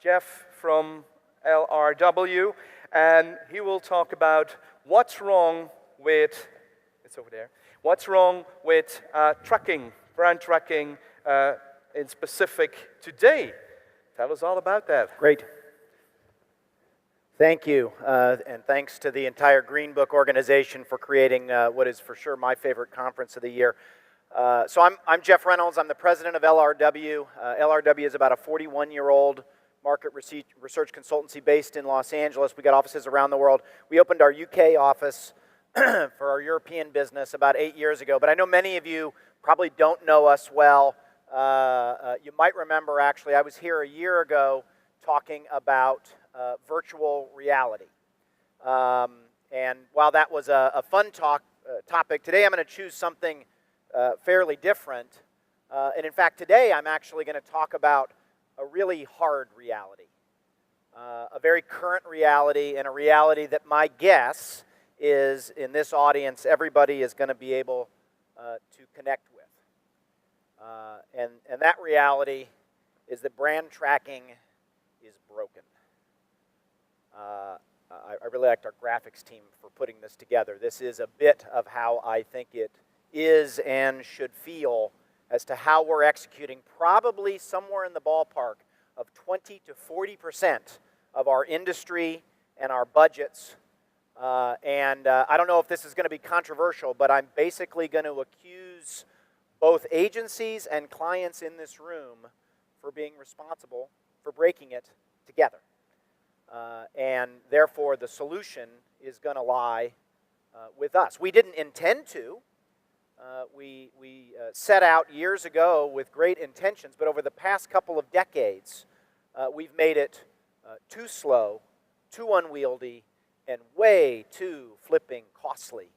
Jeff from LRW, and he will talk about what's wrong with, it's over there, what's wrong with tracking, brand tracking in specific today. Tell us all about that. Great. Thank you, and thanks to the entire Green Book organization for creating what is for sure my favorite conference of the year. So I'm Jeff Reynolds. I'm the president of LRW. LRW is about a 41-year-old market research consultancy based in Los Angeles. We got offices around the world. We opened our UK office for our European business about 8 years ago, but I know many of you probably don't know us well. You might remember, actually, I was here a year ago talking about virtual reality. And while that was a fun topic, today I'm going to choose something fairly different. And in fact, today I'm actually going to talk about a really hard reality, a very current reality, and a reality that my guess is in this audience everybody is going to be able to connect with. And that reality is that brand tracking is broken. I really liked our graphics team for putting this together. This is a bit of how I think it is and should feel as to how we're executing probably somewhere in the ballpark of 20 to 40% of our industry and our budgets. And I don't know if this is going to be controversial, but I'm basically going to accuse both agencies and clients in this room for being responsible for breaking it together. And therefore, the solution is going to lie with us. We didn't intend to. We set out years ago with great intentions, but over the past couple of decades, we've made it too slow, too unwieldy, and way too flipping costly.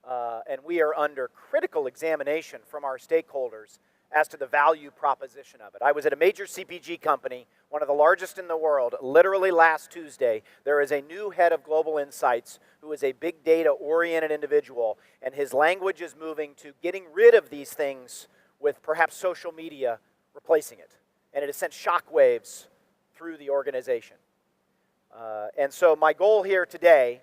And we are under critical examination from our stakeholders as to the value proposition of it. I was at a major CPG company, one of the largest in the world, literally last Tuesday. There is a new head of global insights who is a big data-oriented individual, and his language is moving to getting rid of these things with perhaps social media replacing it. And it has sent shockwaves through the organization. And so my goal here today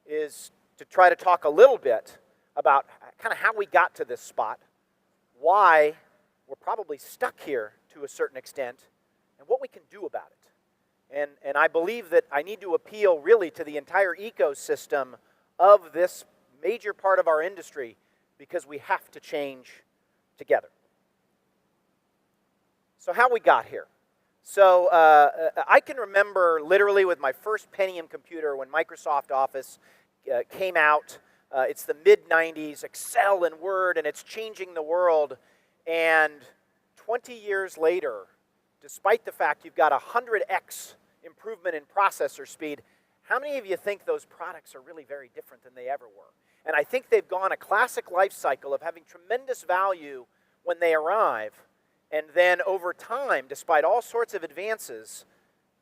is to try to talk a little bit about kind of how we got to this spot, why we're probably stuck here to a certain extent, and what we can do about it. And I believe that I need to appeal really to the entire ecosystem of this major part of our industry because we have to change together. So how we got here. So I can remember literally with my first Pentium computer when Microsoft Office came out. It's the mid-90s, Excel and Word, and it's changing the world. And 20 years later, despite the fact you've got a 100x improvement in processor speed, how many of you think those products are really very different than they ever were? And I think they've gone a classic life cycle of having tremendous value when they arrive, and then over time, despite all sorts of advances,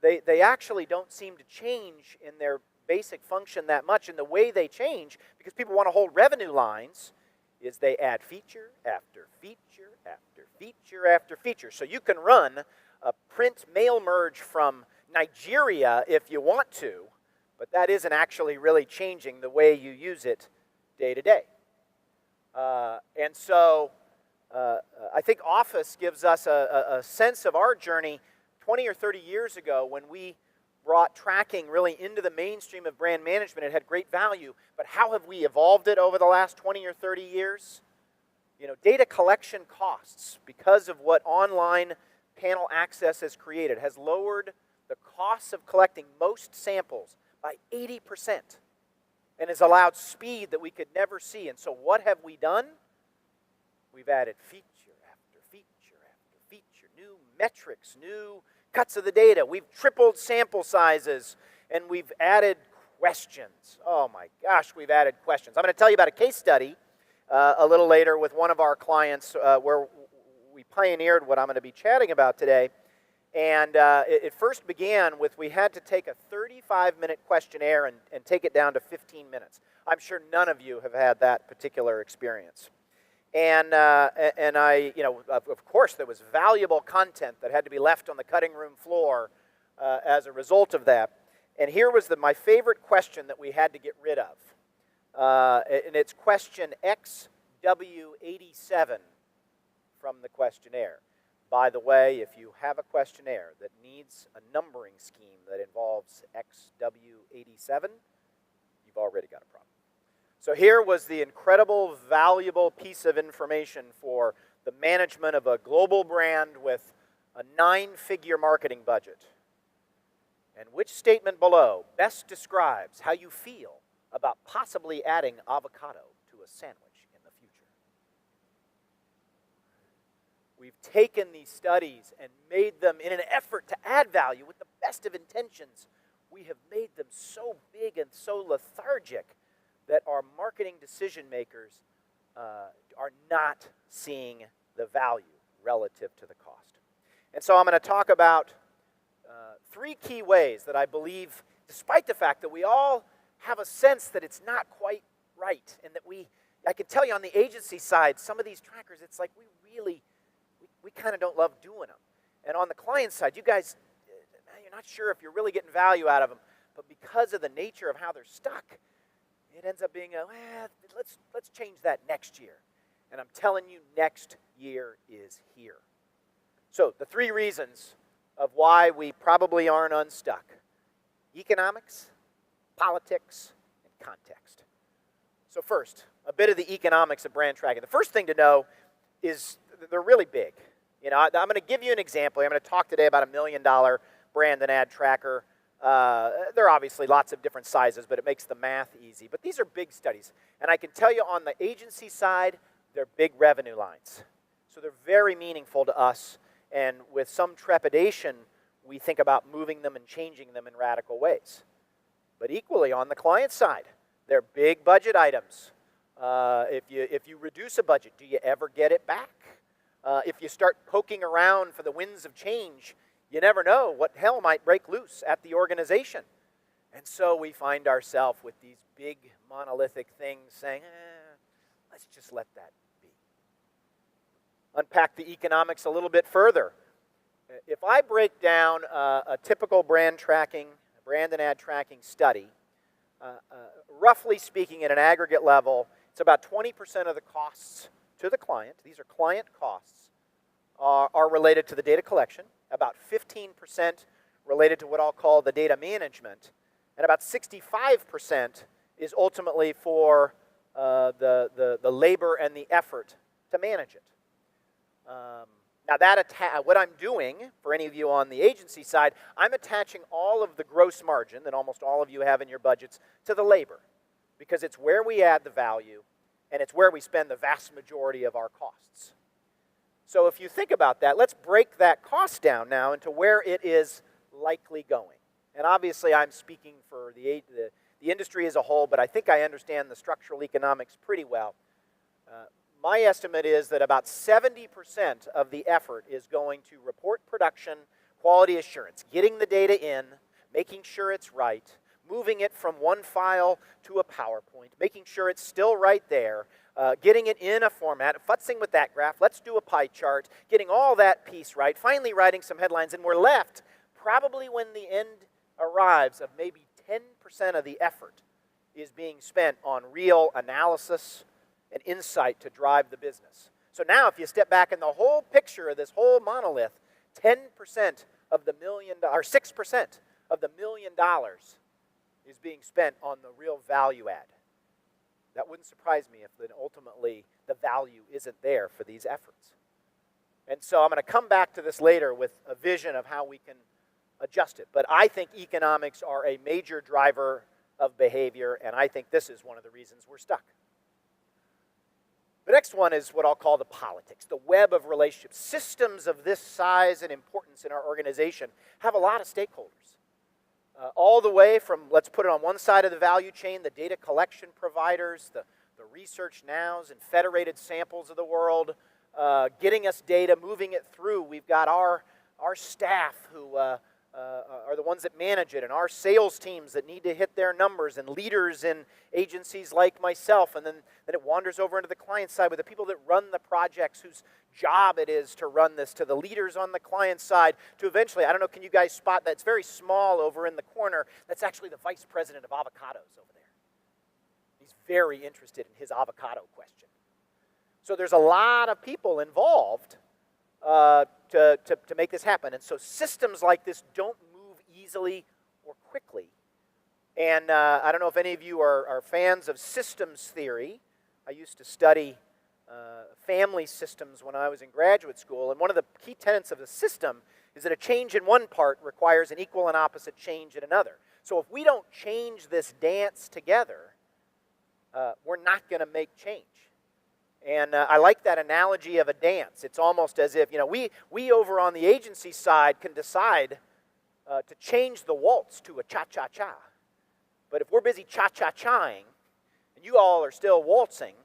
they actually don't seem to change in their basic function that much. And the way they change, because people want to hold revenue lines, is they add feature after feature after feature after feature. So you can run a print mail merge from Nigeria if you want to, but that isn't actually really changing the way you use it day to day. And so I think Office gives us a sense of our journey 20 or 30 years ago when we brought tracking really into the mainstream of brand management. It had great value, but how have we evolved it over the last 20 or 30 years? You know, data collection costs, because of what online panel access has created, has lowered the costs of collecting most samples by 80% and has allowed speed that we could never see. And so what have we done? We've added feature after feature after feature, new metrics, new cuts of the data. We've tripled sample sizes, and we've added questions. Oh my gosh, we've added questions. I'm going to tell you about a case study a little later with one of our clients where we pioneered what I'm going to be chatting about today. And it first began with we had to take a 35-minute questionnaire and take it down to 15 minutes. I'm sure none of you have had that particular experience. And I, you know, of course, there was valuable content that had to be left on the cutting room floor as a result of that. And here was my favorite question that we had to get rid of. And it's question XW87 from the questionnaire. By the way, if you have a questionnaire that needs a numbering scheme that involves XW87, you've already got a problem. So here was the incredible, valuable piece of information for the management of a global brand with a 9-figure marketing budget. And which statement below best describes how you feel about possibly adding avocado to a sandwich in the future? We've taken these studies and made them in an effort to add value with the best of intentions. We have made them so big and so lethargic that our marketing decision makers are not seeing the value relative to the cost. And so I'm going to talk about 3 key ways that I believe, despite the fact that we all have a sense that it's not quite right, and that I can tell you on the agency side, some of these trackers, it's like we kind of don't love doing them. And on the client side, you guys, you're not sure if you're really getting value out of them, but because of the nature of how they're stuck, it ends up being let's change that next year. And I'm telling you, next year is here. So the 3 reasons of why we probably aren't unstuck: economics, politics, and context. So first, a bit of the economics of brand tracking. The first thing to know is they're really big. I'm going to give you an example. I'm going to talk today about $1 million brand and ad tracker. There are obviously lots of different sizes, but it makes the math easy. But these are big studies. And I can tell you on the agency side, they're big revenue lines. So they're very meaningful to us. And with some trepidation, we think about moving them and changing them in radical ways. But equally, on the client side, they're big budget items. If you reduce a budget, do you ever get it back? If you start poking around for the winds of change, you never know what hell might break loose at the organization. And so we find ourselves with these big monolithic things saying, let's just let that be. Unpack the economics a little bit further. If I break down a typical brand and ad tracking study, roughly speaking at an aggregate level, it's about 20% of the costs to the client, these are client costs, are related to the data collection, about 15% related to what I'll call the data management, and about 65% is ultimately for the labor and the effort to manage it. Now what I'm doing, for any of you on the agency side, I'm attaching all of the gross margin that almost all of you have in your budgets to the labor, because it's where we add the value, and it's where we spend the vast majority of our costs. So if you think about that, let's break that cost down now into where it is likely going. And obviously I'm speaking for the industry as a whole, but I think I understand the structural economics pretty well. My estimate is that about 70% of the effort is going to report production, quality assurance, getting the data in, making sure it's right, moving it from one file to a PowerPoint, making sure it's still right there, getting it in a format, futzing with that graph, let's do a pie chart, getting all that piece right, finally writing some headlines, and we're left, probably when the end arrives, of maybe 10% of the effort is being spent on real analysis and insight to drive the business. So now if you step back in the whole picture of this whole monolith, 10% of the $1 million, or 6% of the $1 million is being spent on the real value add. That wouldn't surprise me if then ultimately the value isn't there for these efforts. And so I'm going to come back to this later with a vision of how we can adjust it. But I think economics are a major driver of behavior, and I think this is one of the reasons we're stuck. The next one is what I'll call the politics, the web of relationships. Systems of this size and importance in our organization have a lot of stakeholders. All the way from, let's put it on one side of the value chain, the data collection providers, the research nows and federated samples of the world, getting us data, moving it through. We've got our staff who are the ones that manage it, and our sales teams that need to hit their numbers, and leaders in agencies like myself, and then it wanders over into the client side with the people that run the projects, whose job it is to run this, to the leaders on the client side, to eventually, I don't know, can you guys spot that? It's very small over in the corner. That's actually the vice president of avocados over there. He's very interested in his avocado question. So there's a lot of people involved to make this happen. And so systems like this don't move easily or quickly. And I don't know if any of you are fans of systems theory. I used to study family systems when I was in graduate school. And one of the key tenets of the system is that a change in one part requires an equal and opposite change in another. So if we don't change this dance together, we're not going to make change. And I like that analogy of a dance. It's almost as if, we over on the agency side can decide to change the waltz to a cha-cha-cha. But if we're busy cha-cha-chaing, and you all are still waltzing,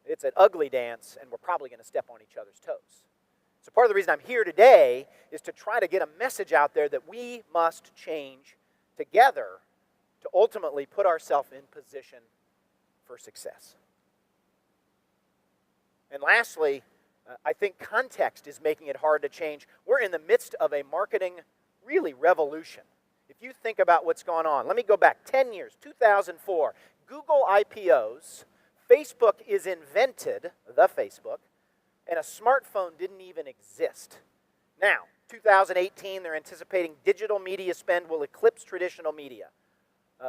it's an ugly dance, and we're probably going to step on each other's toes. So part of the reason I'm here today is to try to get a message out there that we must change together to ultimately put ourselves in position for success. And lastly, I think context is making it hard to change. We're in the midst of a marketing, really, revolution. If you think about what's gone on, let me go back 10 years, 2004, Google IPOs, Facebook is invented, the Facebook, and a smartphone didn't even exist. Now, 2018, they're anticipating digital media spend will eclipse traditional media.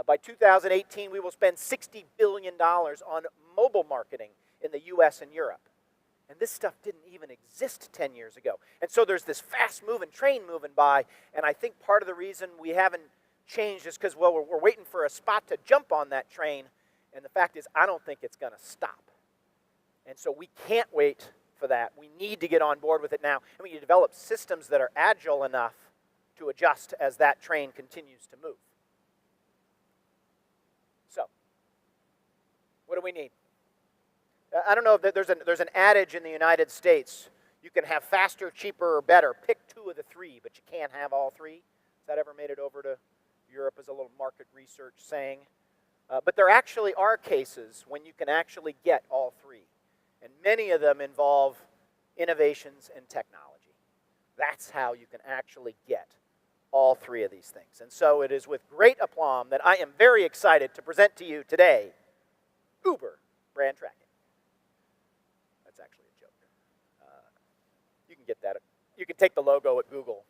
By 2018, we will spend $60 billion on mobile marketing in the US and Europe. And this stuff didn't even exist 10 years ago. And so there's this fast-moving train moving by, and I think part of the reason we haven't changed is because, well, we're waiting for a spot to jump on that train, and the fact is, I don't think it's going to stop. And so we can't wait for that. We need to get on board with it now, and we need to develop systems that are agile enough to adjust as that train continues to move. So, what do we need? I don't know if there's an adage in the United States. You can have faster, cheaper, or better. Pick two of the three, but you can't have all three. Has that ever made it over to Europe as a little market research saying? But there actually are cases when you can actually get all three. And many of them involve innovations and technology. That's how you can actually get all three of these things. And so it is with great aplomb that I am very excited to present to you today Uber brand tracking. That's actually a joke. You can get that. You can take the logo at Google.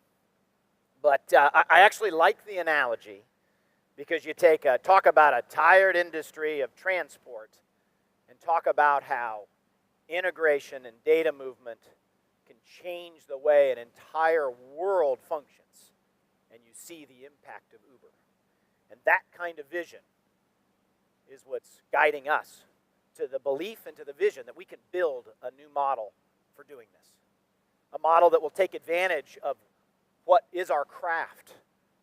But I actually like the analogy because you talk about a tired industry of transport and talk about how integration and data movement can change the way an entire world functions. And you see the impact of Uber. And that kind of vision is what's guiding us to the belief and to the vision that we can build a new model for doing this. A model that will take advantage of what is our craft,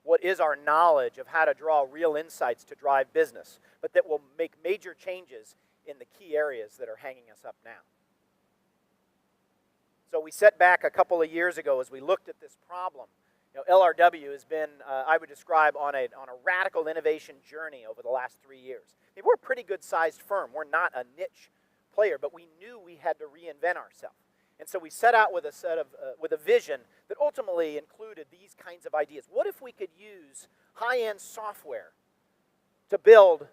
what is our knowledge of how to draw real insights to drive business, but that will make major changes in the key areas that are hanging us up now. So we set back a couple of years ago as we looked at this problem. LRW has been, I would describe, on a radical innovation journey over the last 3 years. I mean, we're a pretty good-sized firm. We're not a niche player, but we knew we had to reinvent ourselves. And so we set out with a vision that ultimately included these kinds of ideas. What if we could use high-end software to build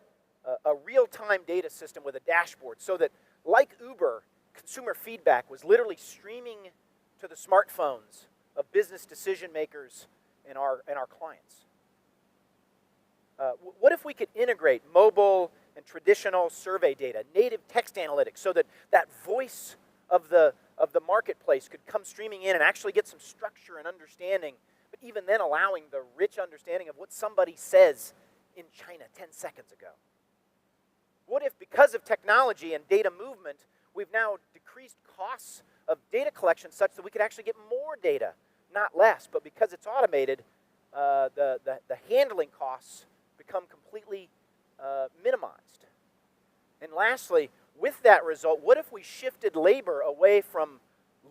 a real-time data system with a dashboard so that, like Uber, consumer feedback was literally streaming to the smartphones of business decision makers and our clients? What if we could integrate mobile and traditional survey data, native text analytics, so that voice of the marketplace could come streaming in and actually get some structure and understanding, but even then allowing the rich understanding of what somebody says in China 10 seconds ago? What if, because of technology and data movement, we've now decreased costs of data collection such that we could actually get more data, not less, but because it's automated, the handling costs become completely minimized. And lastly, with that result, what if we shifted labor away from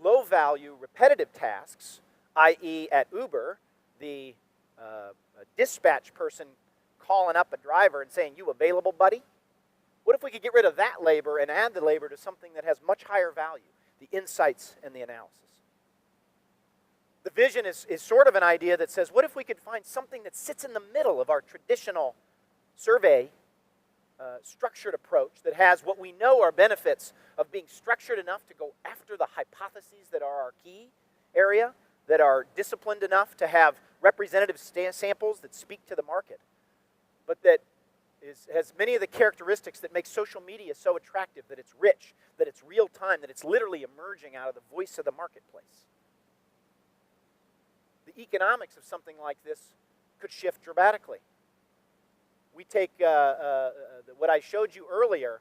low-value, repetitive tasks, i.e. at Uber, the a dispatch person calling up a driver and saying, "You available, buddy?" What if we could get rid of that labor and add the labor to something that has much higher value, the insights and the analysis? The vision is sort of an idea that says, what if we could find something that sits in the middle of our traditional survey structured approach that has what we know are benefits of being structured enough to go after the hypotheses that are our key area, that are disciplined enough to have representative samples that speak to the market, but that has many of the characteristics that make social media so attractive, that it's rich, that it's real time, that it's literally emerging out of the voice of the marketplace. The economics of something like this could shift dramatically. We take what I showed you earlier,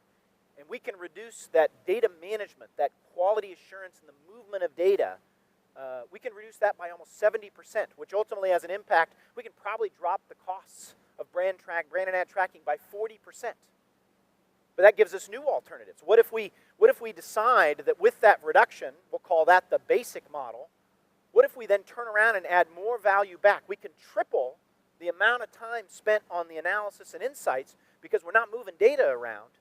and we can reduce that data management, that quality assurance and the movement of data, we can reduce that by almost 70%, which ultimately has an impact. We can probably drop the costs of brand and ad tracking by 40%. But that gives us new alternatives. What if we decide that with that reduction, we'll call that the basic model, what if we then turn around and add more value back? We can triple the amount of time spent on the analysis and insights because we're not moving data around.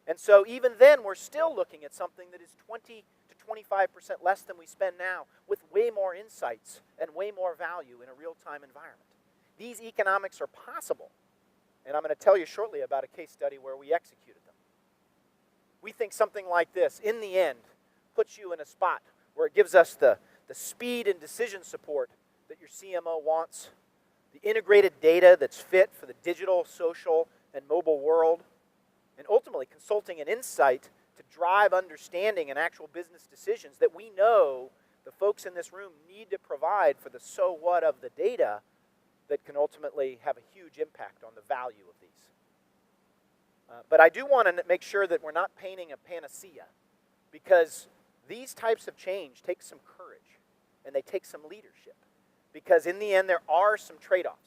And so even then, we're still looking at something that is 20 to 25% less than we spend now with way more insights and way more value in a real-time environment. These economics are possible, and I'm going to tell you shortly about a case study where we executed them. We think something like this, in the end, puts you in a spot where it gives us the speed and decision support that your CMO wants, the integrated data that's fit for the digital, social, and mobile world, and ultimately consulting and insight to drive understanding and actual business decisions that we know the folks in this room need to provide for the so what of the data that can ultimately have a huge impact on the value of these. But I do want to make sure that we're not painting a panacea, because these types of change take some courage and they take some leadership, because in the end there are some trade-offs.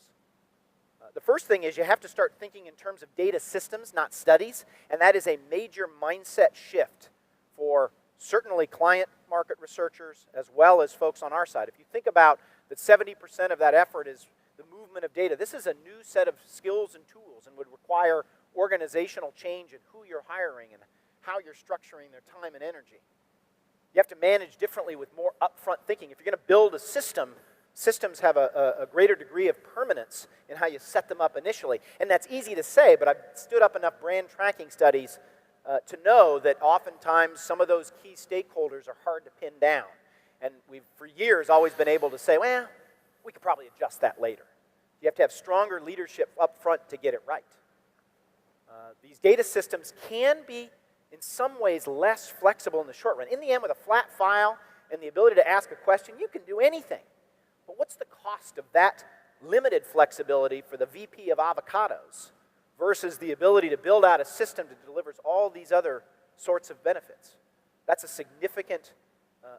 The first thing is you have to start thinking in terms of data systems, not studies, and that is a major mindset shift for certainly client market researchers as well as folks on our side. If you think about that 70% of that effort is the movement of data, this is a new set of skills and tools and would require organizational change in who you're hiring and how you're structuring their time and energy. You have to manage differently with more upfront thinking. If you're going to build a system, systems have a greater degree of permanence in how you set them up initially. And that's easy to say, but I've stood up enough brand tracking studies to know that oftentimes some of those key stakeholders are hard to pin down. And we've, for years, always been able to say, well, we could probably adjust that later. You have to have stronger leadership up front to get it right. These data systems can be, in some ways, less flexible in the short run. In the end, with a flat file and the ability to ask a question, you can do anything. But what's the cost of that limited flexibility for the VP of avocados versus the ability to build out a system that delivers all these other sorts of benefits? That's a significant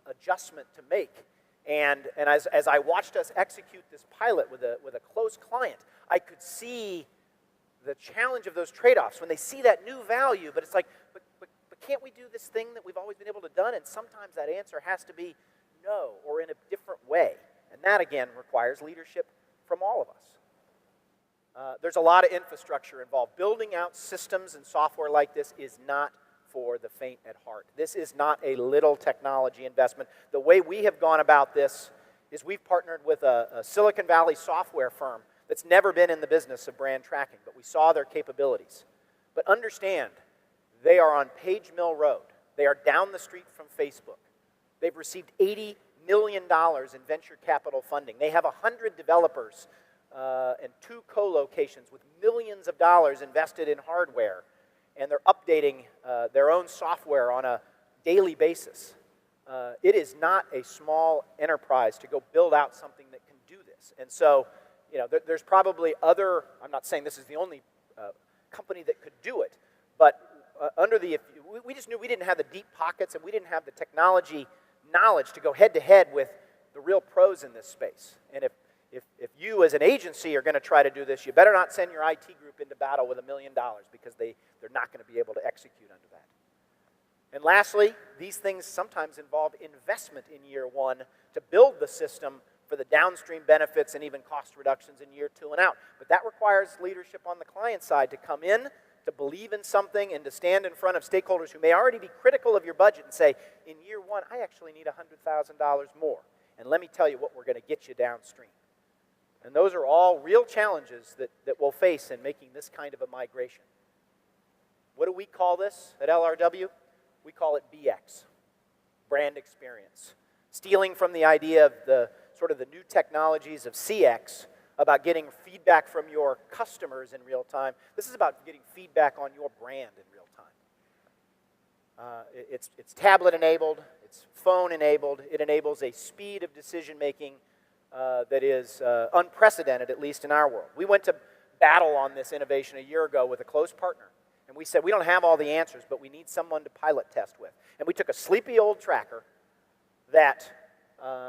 adjustment to make. And as I watched us execute this pilot with a close client, I could see the challenge of those trade-offs when they see that new value, but it's like, but can't we do this thing that we've always been able to do? And sometimes that answer has to be no, or in a different way. And that, again, requires leadership from all of us. There's a lot of infrastructure involved. Building out systems and software like this is not for the faint at heart. This is not a little technology investment. The way we have gone about this is we've partnered with a Silicon Valley software firm that's never been in the business of brand tracking, but we saw their capabilities. But understand, they are on Page Mill Road. They are down the street from Facebook. They've received $80 million in venture capital funding. They have 100 developers and 2 co-locations with millions of dollars invested in hardware, and they're updating their own software on a daily basis. It is not a small enterprise to go build out something that can do this. And so, you know, there's probably other, I'm not saying this is the only company that could do it, but we just knew we didn't have the deep pockets and we didn't have the technology knowledge to go head-to-head with the real pros in this space. And if you as an agency are going to try to do this, you better not send your IT group into battle with $1 million because they're not going to be able to execute under that. And lastly, these things sometimes involve investment in year one to build the system for for the downstream benefits and even cost reductions in year 2 and out. But that requires leadership on the client side to come in, to believe in something, and to stand in front of stakeholders who may already be critical of your budget and say, in year 1, I actually need $100,000 more. And let me tell you what we're going to get you downstream. And those are all real challenges that we'll face in making this kind of a migration. What do we call this at LRW? We call it BX, brand experience. Stealing from the idea of the sort of the new technologies of CX about getting feedback from your customers in real time. This is about getting feedback on your brand in real time. It's tablet enabled, it's phone enabled, it enables a speed of decision making that is unprecedented, at least in our world. We went to battle on this innovation a year ago with a close partner. And we said, we don't have all the answers, but we need someone to pilot test with. And we took a sleepy old tracker that,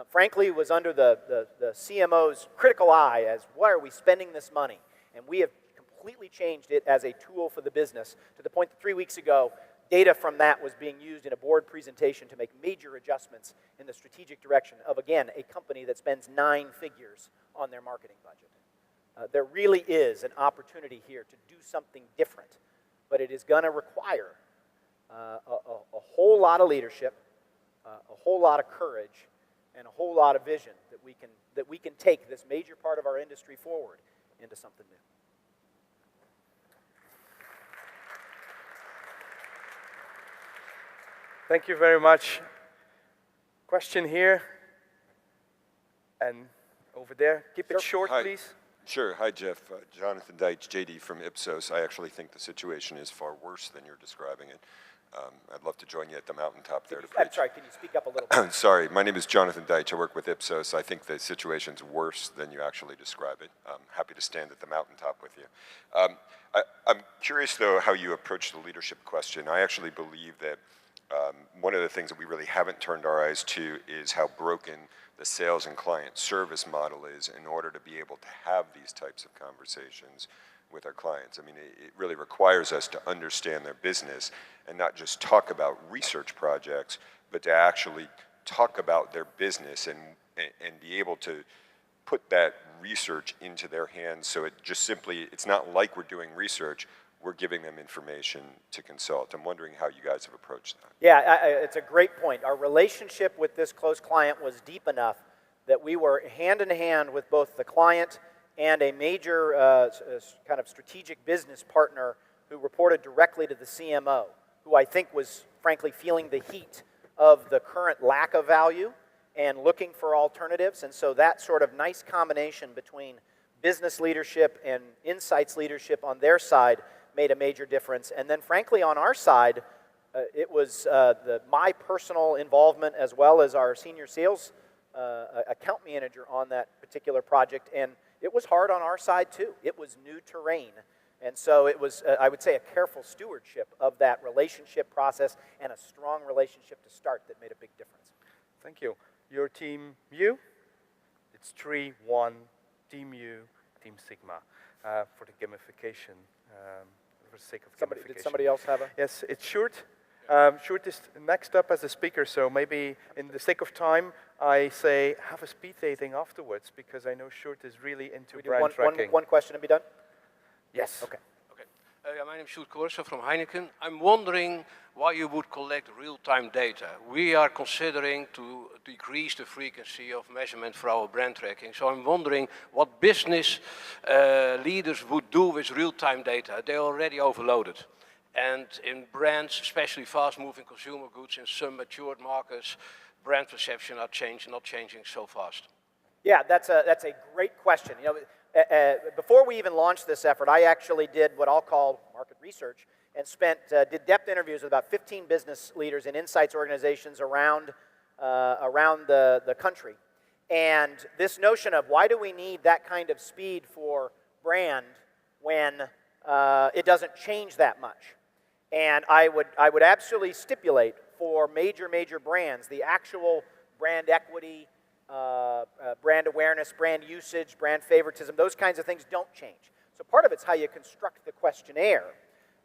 frankly, was under the CMO's critical eye as, why are we spending this money? And we have completely changed it as a tool for the business to the point that 3 weeks ago, data from that was being used in a board presentation to make major adjustments in the strategic direction of, again, a company that spends 9 figures on their marketing budget. There really is an opportunity here to do something different, but it is going to require a whole lot of leadership, a whole lot of courage, and a whole lot of vision that we can take this major part of our industry forward into something new. Thank you very much. Question here and over there. Keep it short, Hi. please. Sure. Hi, Jeff. Jonathan Deitch, JD from Ipsos. I actually think the situation is far worse than you're describing it. I'd love to join you at the mountaintop there to preach. I'm sorry, can you speak up a little bit? Sorry, my name is Jonathan Deitch. I work with Ipsos. I think the situation's worse than you actually describe it. I'm happy to stand at the mountaintop with you. I'm curious, though, how you approach the leadership question. I actually believe that one of the things that we really haven't turned our eyes to is how broken the sales and client service model is in order to be able to have these types of conversations with our clients. I mean, it really requires us to understand their business and not just talk about research projects, but to actually talk about their business and be able to put that research into their hands. So it just simply, it's not like we're doing research, we're giving them information to consult. I'm wondering how you guys have approached that. Yeah, it's a great point. Our relationship with this close client was deep enough that we were hand in hand with both the client and a major kind of strategic business partner who reported directly to the CMO, who I think was, frankly, feeling the heat of the current lack of value and looking for alternatives. And so that sort of nice combination between business leadership and insights leadership on their side made a major difference. And then, frankly, on our side, it was my personal involvement as well as our senior sales account manager on that particular project. And it was hard on our side, too. It was new terrain. And so it was, I would say, a careful stewardship of that relationship process and a strong relationship to start that made a big difference. Thank you. Your team U? It's 3-1, Team U, Team Sigma, for the gamification. For the sake of gamification. Did somebody else have a? Yes, it's Sjoerd. Sjoerd is next up as a speaker, so maybe in the sake of time, I say have a speed dating afterwards, because I know Sjoerd is really into brand tracking. One question and be done? Yes. Okay. My name is Sjoerd Korsen from Heineken. I'm wondering why you would collect real-time data. We are considering to decrease the frequency of measurement for our brand tracking. So I'm wondering what business leaders would do with real-time data. They're already overloaded. And in brands, especially fast-moving consumer goods, in some matured markets, brand perception are not changing so fast. Yeah, that's a great question. You know, before we even launched this effort, I actually did what I'll call market research and did depth interviews with about 15 business leaders in insights organizations around the country. And this notion of why do we need that kind of speed for brand when it doesn't change that much? And I would absolutely stipulate for major brands, the actual brand equity, brand awareness, brand usage, brand favoritism, those kinds of things don't change. So part of it's how you construct the questionnaire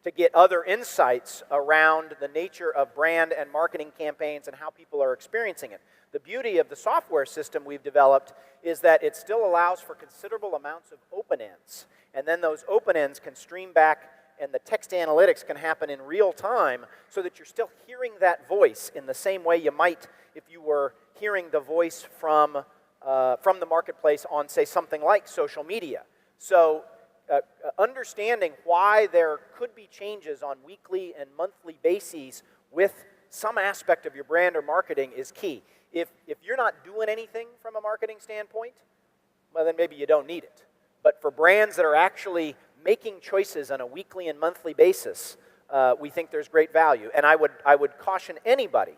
to get other insights around the nature of brand and marketing campaigns and how people are experiencing it. The beauty of the software system we've developed is that it still allows for considerable amounts of open ends. And then those open ends can stream back, and the text analytics can happen in real time so that you're still hearing that voice in the same way you might if you were hearing the voice from the marketplace on, say, something like social media. So understanding why there could be changes on weekly and monthly bases with some aspect of your brand or marketing is key. If you're not doing anything from a marketing standpoint, well, then maybe you don't need it. But for brands that are actually making choices on a weekly and monthly basis, we think there's great value. And I would caution anybody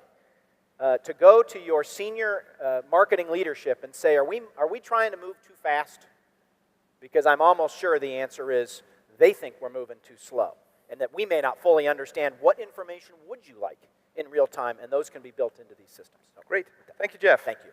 to go to your senior marketing leadership and say, are we trying to move too fast? Because I'm almost sure the answer is they think we're moving too slow, and that we may not fully understand what information would you like in real time, and those can be built into these systems. So, Great. Thank you, Jeff. thank you.